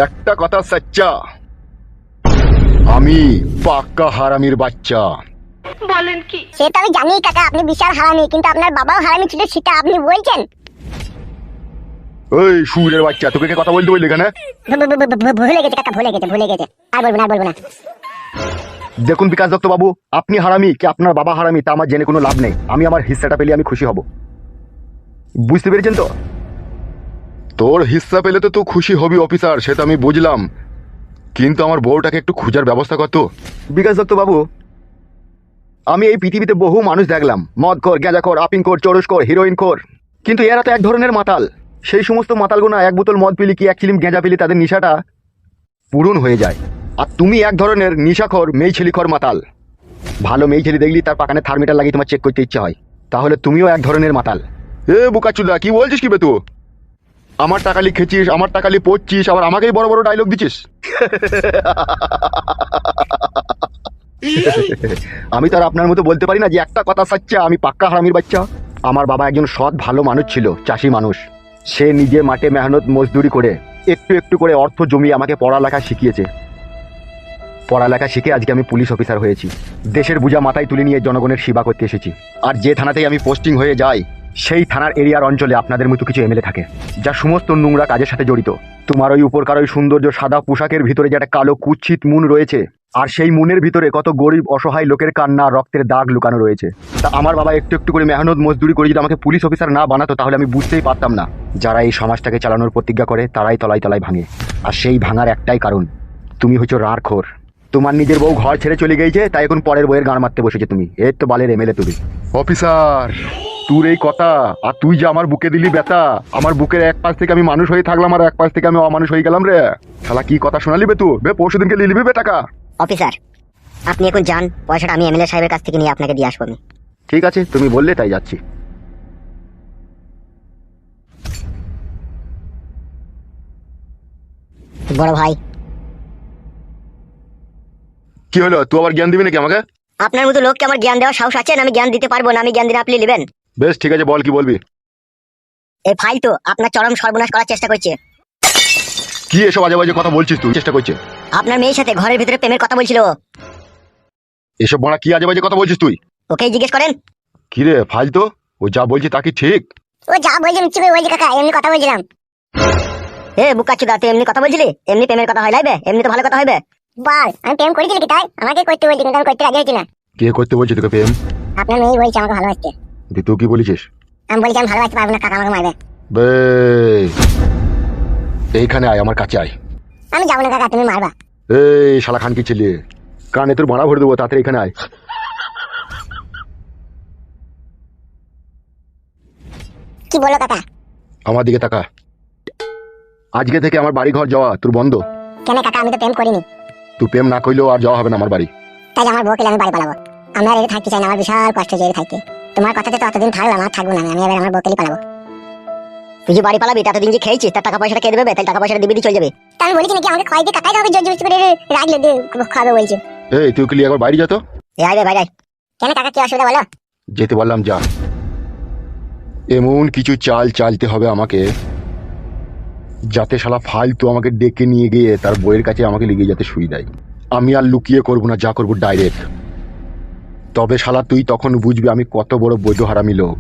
একটা কথা সচ্চা, আমি পাক্কা হারামির বাচ্চা। বলেন কি? সেটা আমি জানি কাকা, আপনি বিশাল হারামি, কিন্তু আপনার বাবাও হারামি ছিল সেটা আপনি বলছেন। ওই সুরের বাচ্চা, তোকে কে কথা বলতে বললি এখানে? ভুলে গেছে কাকা, ভুলে গেছে। আর বলবো না। দেখুন বিকাশ দত্ত বাবু, আপনি হারামি কি আপনার বাবা হারামি তা আমার জেনে কোনো লাভ নেই। আমি আমার হিস্সাটা পেলে আমি খুশি হব, বুঝতে পেরেছেন তো? তোর হিস্সা পেলে তো তুই খুশি হবি অফিসার, সেটা আমি বুঝলাম, কিন্তু আমার বউটাকে একটু খোঁজার ব্যবস্থা করতো। বিকাশ দত্ত বাবু, আমি এই পৃথিবীতে বহু মানুষ দেখলাম, মদখোর, গাঁজাখোর, আপিংখোর, চরসখোর, হিরোইনখোর, কিন্তু এরা তো এক ধরনের মাতাল। সেই সমস্ত মাতালগুনা এক বোতল মদ পিলি কি এক চিলিম গাঁজা পিলি তাদের নেশাটা পূরণ হয়ে যায়। আর তুমি এক ধরনের নেশাখোর, মেয়ে-ছেলিখোর মাতাল। ভালো মেয়ে ছেলে দেখলি তার পাকানে থার্মিটার লাগিয়ে তোমার চেক করতে ইচ্ছা হয়, তাহলে তুমিও এক ধরনের মাতাল। এ বোকাচুদা, কি বলছিস কি বে তুই? আমার টাকালি খেছিস, আমার টাকালি পড়ছিস, আবার আমাকেই বড় বড় ডায়লগ দিচ্ছিস। আমি তো আর আপনার মতো বলতে পারি না যে একটা কথা সচ্চা, আমি পাক্কা হারামির বাচ্চা। আমার বাবা একজন সৎ ভালো মানুষ ছিল, চাষি মানুষ। সে নিজে মাঠে মেহনত মজদুরি করে একটু একটু করে অর্থ জমিয়ে আমাকে পড়ালেখা শিখিয়েছে। পড়ালেখা শিখে আজকে আমি পুলিশ অফিসার হয়েছি। দেশের বোঝা মাথায় তুলে নিয়ে জনগণের সেবা করতে এসেছি। আর যে থানাতেই আমি পোস্টিং হয়ে যাই, সেই থানার এরিয়ার অঞ্চলে আপনাদের মতো কিছু এমএলএ থাকে, যা সমস্ত নোংরা কাজের সাথে জড়িত। তোমার ওই উপরকার ওই সৌন্দর্য সাদা পোশাকের ভিতরে যে একটা কালো কুৎসিত মুন রয়েছে, আর সেই মুনের ভিতরে কত গরিব অসহায় লোকের কান্না রক্তের দাগ লুকানো রয়েছে। তা আমার বাবা একটু একটু করে মেহনত মজদুরি করে যদি আমাকে পুলিশ অফিসার না বানাতো, তাহলে আমি বুঝতেই পারতাম না। যারা এই সমাজটাকে চালানোর প্রতিজ্ঞা করে তারাই তলায় তলায় ভাঙে। আর সেই ভাঙার একটাই কারণ, তুমি হচ্ছে রাঁড়খোর। তোমার নিজের বউ ঘর ছেড়ে চলে গেছে, তাই এখন পরের বইয়ের গান মারতে বসেছে তুমি। এর তো বালের এমএলএ তুমি। অফিসার, তোর এই কথা, আর তুই যে আমার বুকে দিলি ব্যথা, আমার বুকের এক পাশ থেকে আমি মানুষ হয়ে থাকলাম আর এক পাশ থেকে আমি অমানুষ হয়ে গেলাম রে। শালা কি কথা শোনালি বে তুই? বে পরশু দিনকে লিলিবি বে টাকা। অফিসার, আপনি এখন যান, পয়সাটা আমি এমএলএ সাহেবের কাছ থেকে নিয়ে আপনাকে দিয়ে আসবো আমি। ঠিক আছে, তুমি বললে তাই যাচ্ছি। বড় ভাই, কি হলো, তুই আবার জ্ঞান দিবি নাকি আমাকে? আপনার মতো লোককে আমার জ্ঞান দেওয়ার সাহস আছে? আমি জ্ঞান দিতে পারবো না, আমি জ্ঞান দিলে আপনি নেবেন? বেশ ঠিক আছে, বল কি বলবি। এই ফাইল তো আপনার চরম সর্বনাশ করার চেষ্টা করছে। কি এসব আজে বাজে কথা বলছিস তুই? চেষ্টা করছে আপনার মেয়ের সাথে ঘরের ভিতরে প্রেমের কথা বলছিল। এসব বড়া কি আজে বাজে কথা বলছিস তুই? ওকেই জিজ্ঞেস করেন। কি রে ফাইল তো, ও যা বলছে তা কি ঠিক? ও যা বলছে মিথ্যে বলছে কাকা, এমনি কথা বলছিলাম। এ বুকাচুদা, তুই এমনি কথা বলছিলি? এমনি প্রেমের কথা হয় লাইবে? এমনি তো ভালো কথা হইবে। বল, আমি প্রেম করেছিলি কি? তাই আমাকে করতে বলছি, কিন্তু আমি করতে রাজি হচ্ছি না। কে করতে বলছে তোকে প্রেম? আপনার মেয়ে বলছে আমাকে ভালোবাসতে। তুই কি বলেছিস? আমি বলছি আমি ভালোবাসতে পারবো না কাকা, আমাকে মারবে। বে এইখানে আয়, আমার কাছে আয়। আমি যাবো না কাকা, তুমি মারবা। এই শালা খান কি ছেলে, কানে তোর ভাড়া ভরে দেবো, তাড়াতাড়ি এখানে আয়। কি বলো কাকা? আমার দিকে তাকা। আজকে থেকে আমার বাড়ি ঘর যাওয়া তোর বন্ধ। কেন কাকা, আমি তো প্রেম করিনি। তুই প্রেম না করলেও আর যাওয়া হবে না আমার বাড়ি। তাই আমার বউকে আমি বাড়ি পালাবো। আমরা আর থাকতে চাই না, আমার বিশাল কষ্ট হচ্ছে থাকতে। তোমার কথাতে তো অতদিন থাকলাম, আর থাকবো না আমি এবার আমার বউকে পালাবো। তুই যে বাড়ি পালাবি, ততদিন যে খেয়েছিস তার টাকা পয়সাটা কে দেবে? তাই টাকা পয়সাটা দিবি, চলে যাবে। তা আমি বলেছি নাকি আমাকে খাই দিয়ে কাকাই আমাকে জোর জবরদস্তি করে রাখলে খাবে বলছে। এই তুই কি একবার বাড়ি যা তো। আইবে বাইরে। কেন কাকা, কি অসুবিধা বলো? যেতে বললাম যা। এমন কিছু চাল চালতে হবে আমাকে, যাতে শালা ফালতু আমাকে ডেকে নিয়ে গিয়ে তার বইয়ের কাছে আমাকে লিখে যাতে শুই দেয়। আমি আর লুকিয়ে করবো না, যা করবো ডাইরেক্ট। তবে শালা তুই তখন বুঝবি আমি কত বড় বৈধ হারামি লোক।